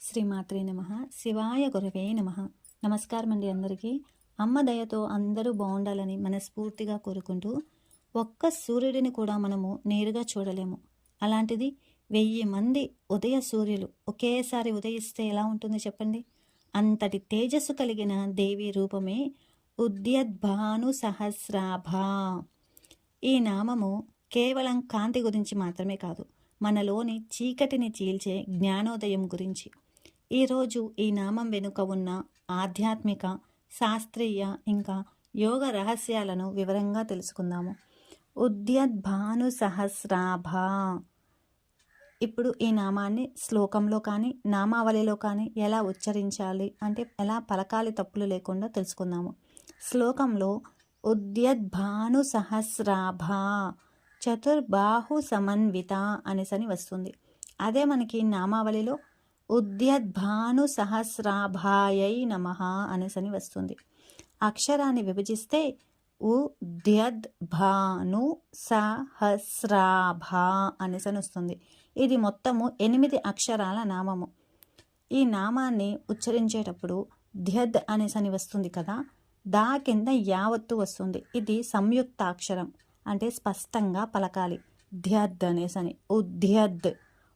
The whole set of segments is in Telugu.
శ్రీమాత్రే నమః. శివాయ గురవే నమః. నమస్కారం అండి అందరికీ. అమ్మ దయతో అందరూ బాగుండాలని మనస్ఫూర్తిగా కోరుకుంటూ, ఒక్క సూర్యుడిని కూడా మనము నేరుగా చూడలేము. అలాంటిది 1000 మంది ఉదయ సూర్యులు ఒకేసారి ఉదయిస్తే ఎలా ఉంటుంది చెప్పండి? అంతటి తేజస్సు కలిగిన దేవి రూపమే ఉద్యద్భాను సహస్రాభ. ఈ నామము కేవలం కాంతి గురించి మాత్రమే కాదు, మనలోని చీకటిని చీల్చే జ్ఞానోదయం గురించి. ఈరోజు ఈ నామం వెనుక ఉన్న ఆధ్యాత్మిక, శాస్త్రీయ ఇంకా యోగ రహస్యాలను వివరంగా తెలుసుకుందాము. ఉద్యద్భాను సహస్రాభ. ఇప్పుడు ఈ నామాన్ని శ్లోకంలో కానీ నామావళిలో కానీ ఎలా ఉచ్చరించాలి అంటే ఎలా పలకాలి తప్పులు లేకుండా తెలుసుకుందాము. శ్లోకంలో ఉద్యద్భాను సహస్రాభ చతుర్బాహు సమన్విత అనేసని వస్తుంది. అదే మనకి నామావళిలో ఉద్యద్భాను సహస్రాభాయై నమః అనేసని వస్తుంది. అక్షరాన్ని విభజిస్తే ఉద్యద్భాను సహస్రాభ అనేసని వస్తుంది. ఇది మొత్తము 8 అక్షరాల నామము. ఈ నామాన్ని ఉచ్చరించేటప్పుడు ధ్యద్ అనేసని వస్తుంది కదా, దా కింద యావత్తు వస్తుంది. ఇది సంయుక్తాక్షరం అంటే స్పష్టంగా పలకాలి. ధ్యద్ అనేసని ఉద్యద్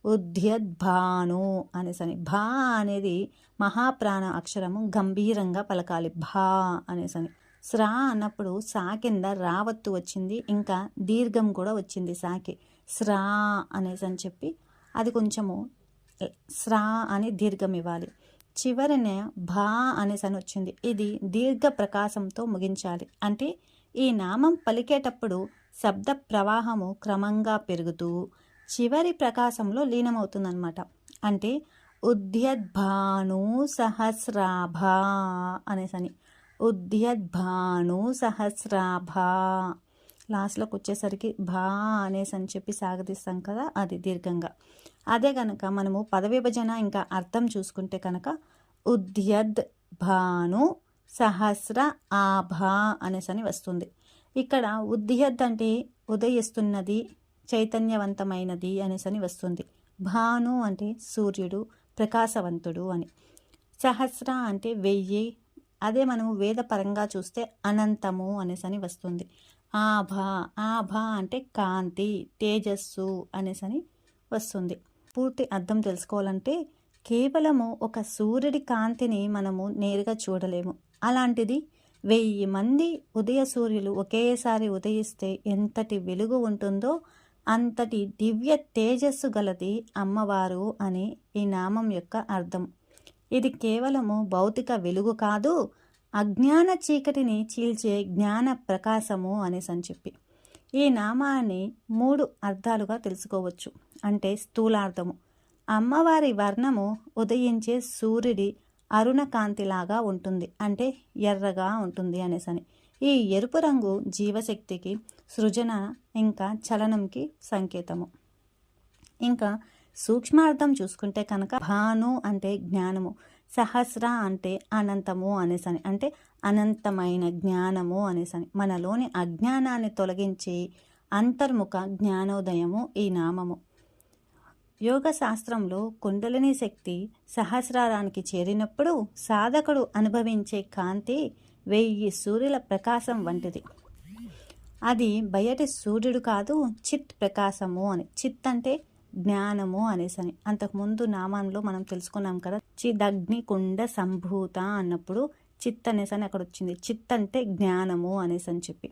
ఉద్యద్భాను అనేసని. భా అనేది మహాప్రాణ అక్షరము, గంభీరంగా పలకాలి భా అనేసని. స్రా అన్నప్పుడు సా కింద రావత్తు వచ్చింది, ఇంకా దీర్ఘం కూడా వచ్చింది సాకి. స్రా అనేసని చెప్పి అది కొంచెము స్రా అని దీర్ఘం ఇవ్వాలి. చివరిన భా అనేసని వచ్చింది. ఇది దీర్ఘ ప్రకాశంతో ముగించాలి. అంటే ఈ నామం పలికేటప్పుడు శబ్ద ప్రవాహము క్రమంగా పెరుగుతూ చివరి ప్రకాశంలో లీనమవుతుందన్నమాట. అంటే ఉద్యద్భాను సహస్రాభ అనేసని. ఉద్యద్భాను సహస్రాభ లాస్ట్లోకి వచ్చేసరికి భా అనేసని చెప్పి సాగదీస్తాం కదా, అది దీర్ఘంగా. అదే కనుక మనము పదవిభజన ఇంకా అర్థం చూసుకుంటే కనుక ఉద్యద్ భాను సహస్ర ఆభ అనేసని వస్తుంది. ఇక్కడ ఉద్యద్ అంటే ఉదయిస్తున్నది, చైతన్యవంతమైనది అనేసని వస్తుంది. భాను అంటే సూర్యుడు, ప్రకాశవంతుడు అని. సహస్ర అంటే 1000. అదే మనము వేదపరంగా చూస్తే అనంతము అనేసని వస్తుంది. ఆభ ఆభ అంటే కాంతి, తేజస్సు అనేసని వస్తుంది. పూర్తి అర్థం తెలుసుకోవాలంటే కేవలము ఒక సూర్యుడి కాంతిని మనము నేరుగా చూడలేము. అలాంటిది 1000 మంది ఉదయ సూర్యులు ఒకేసారి ఉదయిస్తే ఎంతటి వెలుగు ఉంటుందో అంతటి దివ్య తేజస్సు గలది అమ్మవారు అని ఈ నామం యొక్క అర్థం. ఇది కేవలము భౌతిక వెలుగు కాదు, అజ్ఞాన చీకటిని చీల్చే జ్ఞాన ప్రకాశము అనేసని చెప్పి ఈ నామాన్ని 3 అర్థాలుగా తెలుసుకోవచ్చు. అంటే స్థూలార్థము, అమ్మవారి వర్ణము ఉదయించే సూర్యుడి అరుణ కాంతిలాగా ఉంటుంది, అంటే ఎర్రగా ఉంటుంది అనేసని. ఈ ఎరుపు రంగు జీవశక్తికి, సృజన ఇంకా చలనంకి సంకేతము. ఇంకా సూక్ష్మార్థం చూసుకుంటే కనుక భాను అంటే జ్ఞానము, సహస్ర అంటే అనంతము అనేసని. అంటే అనంతమైన జ్ఞానము అనేసని. మనలోని అజ్ఞానాన్ని తొలగించి అంతర్ముఖ జ్ఞానోదయము ఈ నామము. యోగ శాస్త్రంలో కుండలిని శక్తి సహస్రారానికి చేరినప్పుడు సాధకుడు అనుభవించే కాంతి 1000 సూర్యుల ప్రకాశం వంటిది. అది బయటి సూర్యుడు కాదు, చిత్ ప్రకాశము అని. చిత్ అంటే జ్ఞానము అనేసని. అంతకుముందు నామంలో మనం తెలుసుకున్నాం కదా, చిదగ్ని కుండ సంభూత అన్నప్పుడు చిత్ అనేసని అక్కడ వచ్చింది. చిత్ అంటే జ్ఞానము అనేసని చెప్పి.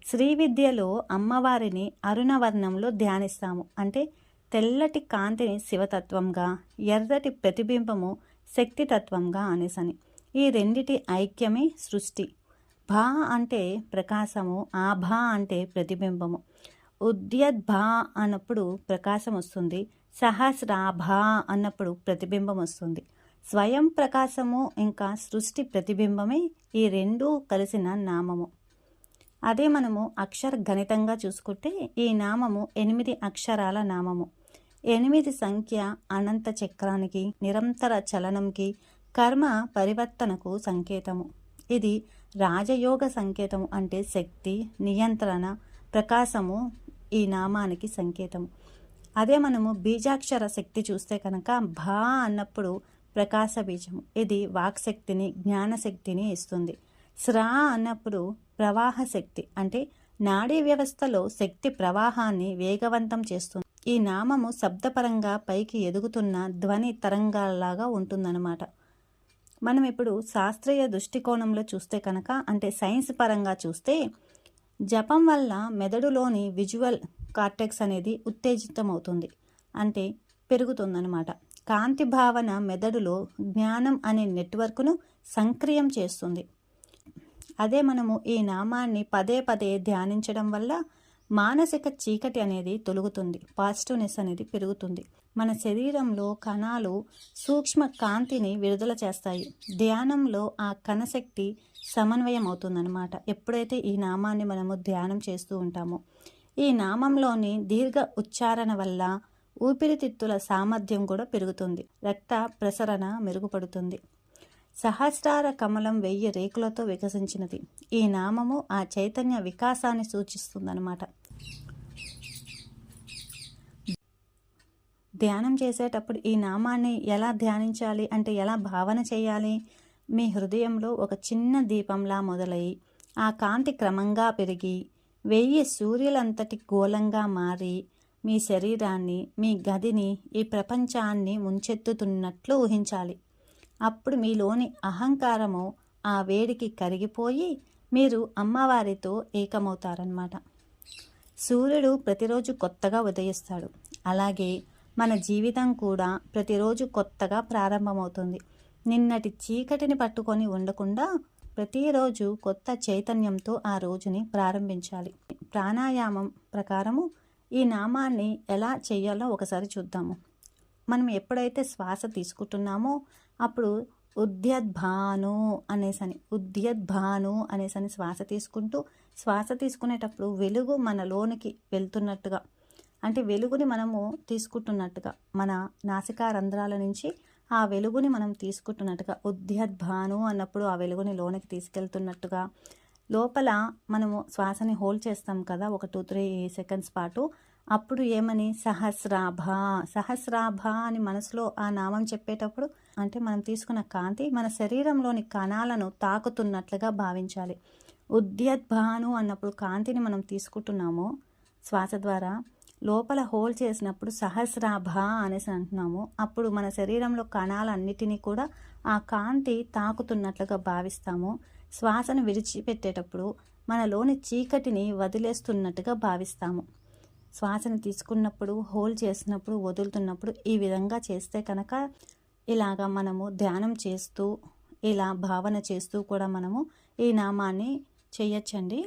శ్రీ విద్యలో అమ్మవారిని అరుణవర్ణంలో ధ్యానిస్తాము. అంటే తెల్లటి కాంతిని శివతత్వంగా, ఎర్రటి ప్రతిబింబము శక్తితత్వంగా అనేసని. ఈ రెండిటి ఐక్యమే సృష్టి. భా అంటే ప్రకాశము, ఆభా అంటే ప్రతిబింబము. ఉద్యద్భా అన్నప్పుడు ప్రకాశం వస్తుంది, సహస్రాభా అన్నప్పుడు ప్రతిబింబం వస్తుంది. స్వయం ప్రకాశము ఇంకా సృష్టి ప్రతిబింబమే ఈ రెండూ కలిసిన నామము. అదే మనము అక్షర గణితంగా చూసుకుంటే ఈ నామము 8 అక్షరాల నామము. 8 సంఖ్య అనంత చక్రానికి, నిరంతర చలనంకి, కర్మ పరివర్తనకు సంకేతము. ఇది రాజయోగ సంకేతము, అంటే శక్తి, నియంత్రణ, ప్రకాశము ఈ నామానికి సంకేతము. అదే మనము బీజాక్షర శక్తి చూస్తే కనుక భా అన్నప్పుడు ప్రకాశ బీజము. ఇది వాక్శక్తిని, జ్ఞానశక్తిని ఇస్తుంది. స్రా అన్నప్పుడు ప్రవాహ శక్తి, అంటే నాడీ వ్యవస్థలో శక్తి ప్రవాహాన్ని వేగవంతం చేస్తుంది. ఈ నామము శబ్దపరంగా పైకి ఎదుగుతున్న ధ్వని తరంగాల్లాగా ఉంటుందన్నమాట. మనం ఇప్పుడు శాస్త్రీయ దృష్టికోణంలో చూస్తే కనుక, అంటే సైన్స్ పరంగా చూస్తే, జపం వల్ల మెదడులోని విజువల్ కార్టెక్స్ అనేది ఉత్తేజితమవుతుంది, అంటే పెరుగుతుందన్నమాట. కాంతి భావన మెదడులో జ్ఞానం అనే నెట్వర్క్ను సంక్రియం చేస్తుంది. అదే మనము ఈ నామాన్ని పదే పదే ధ్యానించడం వల్ల మానసిక చీకటి అనేది తొలగుతుంది, పాజిటివ్నెస్ అనేది పెరుగుతుంది. మన శరీరంలో కణాలు సూక్ష్మ కాంతిని విడుదల చేస్తాయి. ధ్యానంలో ఆ కణశక్తి సమన్వయం అవుతుందన్నమాట. ఎప్పుడైతే ఈ నామాన్ని మనము ధ్యానం చేస్తూ ఉంటామో, ఈ నామంలోని దీర్ఘ ఉచ్చారణ వల్ల ఊపిరితిత్తుల సామర్థ్యం కూడా పెరుగుతుంది, రక్త ప్రసరణ మెరుగుపడుతుంది. సహస్రార కమలం 1000 రేకులతో వికసించినది. ఈ నామము ఆ చైతన్య వికాసాన్ని సూచిస్తుందన్నమాట. ధ్యానం చేసేటప్పుడు ఈ నామాన్ని ఎలా ధ్యానించాలి అంటే ఎలా భావన చేయాలి? మీ హృదయంలో ఒక చిన్న దీపంలా మొదలై ఆ కాంతి క్రమంగా పెరిగి 1000 సూర్యులంతటి గోళంగా మారి మీ శరీరాన్ని, మీ గదిని, ఈ ప్రపంచాన్ని ముంచెత్తుతున్నట్లు ఊహించాలి. అప్పుడు మీలోని అహంకారము ఆ వేడికి కరిగిపోయి మీరు అమ్మవారితో ఏకమవుతారన్నమాట. సూర్యుడు ప్రతిరోజు కొత్తగా ఉదయిస్తాడు. అలాగే మన జీవితం కూడా ప్రతిరోజు కొత్తగా ప్రారంభమవుతుంది. నిన్నటి చీకటిని పట్టుకొని ఉండకుండా ప్రతిరోజు కొత్త చైతన్యంతో ఆ రోజుని ప్రారంభించాలి. ప్రాణాయామం ప్రకారము ఈ నామాన్ని ఎలా చేయాలో ఒకసారి చూద్దాము. మనం ఎప్పుడైతే శ్వాస తీసుకుంటున్నామో అప్పుడు ఉద్యద్భాను అనేసని శ్వాస తీసుకుంటూ, శ్వాస తీసుకునేటప్పుడు వెలుగు మనలోనికి వెళ్తున్నట్టుగా, అంటే వెలుగుని మనము తీసుకుంటున్నట్టుగా, మన నాసికా రంధ్రాల నుంచి ఆ వెలుగుని మనం తీసుకుంటున్నట్టుగా, ఉద్యద్భాను అన్నప్పుడు ఆ వెలుగుని లోనికి తీసుకెళ్తున్నట్టుగా, లోపల మనము శ్వాసని హోల్డ్ చేస్తాం కదా ఒక 2-3 సెకండ్స్ పాటు. అప్పుడు ఏమని సహస్రాభ అని మనసులో ఆ నామం చెప్పేటప్పుడు, అంటే మనం తీసుకున్న కాంతి మన శరీరంలోని కణాలను తాకుతున్నట్లుగా భావించాలి. ఉద్యద్భాను అన్నప్పుడు కాంతిని మనం తీసుకుంటున్నాము శ్వాస ద్వారా, లోపల హోల్డ్ చేసినప్పుడు సహస్రాభ అనేసి అంటున్నాము. అప్పుడు మన శరీరంలో కణాలన్నిటినీ కూడా ఆ కాంతి తాకుతున్నట్లుగా భావిస్తాము. శ్వాసను విడిచిపెట్టేటప్పుడు మనలోని చీకటిని వదిలేస్తున్నట్టుగా భావిస్తాము. శ్వాసను తీసుకున్నప్పుడు, హోల్డ్ చేసినప్పుడు, వదులుతున్నప్పుడు ఈ విధంగా చేస్తే కనుక, ఇలాగా మనము ధ్యానం చేస్తూ, ఇలా భావన చేస్తూ కూడా మనము ఈ నామాన్ని చేయొచ్చండి.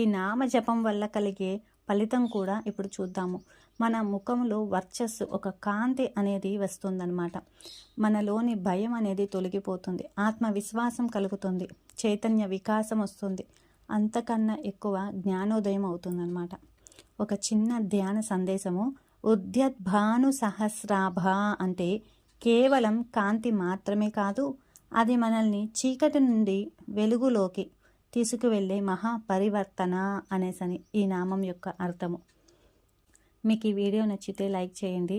ఈ నామ జపం వల్ల కలిగే ఫలితం కూడా ఇప్పుడు చూద్దాము. మన ముఖంలో వర్చస్సు, ఒక కాంతి అనేది వస్తుందన్నమాట. మనలోని భయం అనేది తొలగిపోతుంది, ఆత్మవిశ్వాసం కలుగుతుంది, చైతన్య వికాసం వస్తుంది, అంతకన్నా ఎక్కువ జ్ఞానోదయం అవుతుందన్నమాట. ఒక చిన్న ధ్యాన సందేశము. ఉద్యద్భాను సహస్రాభ అంటే కేవలం కాంతి మాత్రమే కాదు, అది మనల్ని చీకటి నుండి వెలుగులోకి తీసుకువెళ్ళే మహాపరివర్తన అనేసని ఈ నామం యొక్క అర్థము. మీకు ఈ వీడియో నచ్చితే లైక్ చేయండి,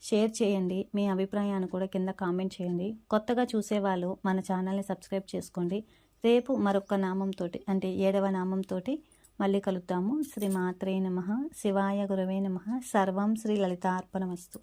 షేర్ చేయండి, మీ అభిప్రాయాన్ని కూడా కింద కామెంట్ చేయండి. కొత్తగా చూసేవాళ్ళు మన ఛానల్ని సబ్స్క్రైబ్ చేసుకోండి. రేపు మరొక నామంతో, అంటే 7వ నామంతో మళ్ళీ కలుద్దాము. శ్రీ మాత్రే నమః. శివాయ గురవే నమః. సర్వం శ్రీ లలితార్పణమస్తు.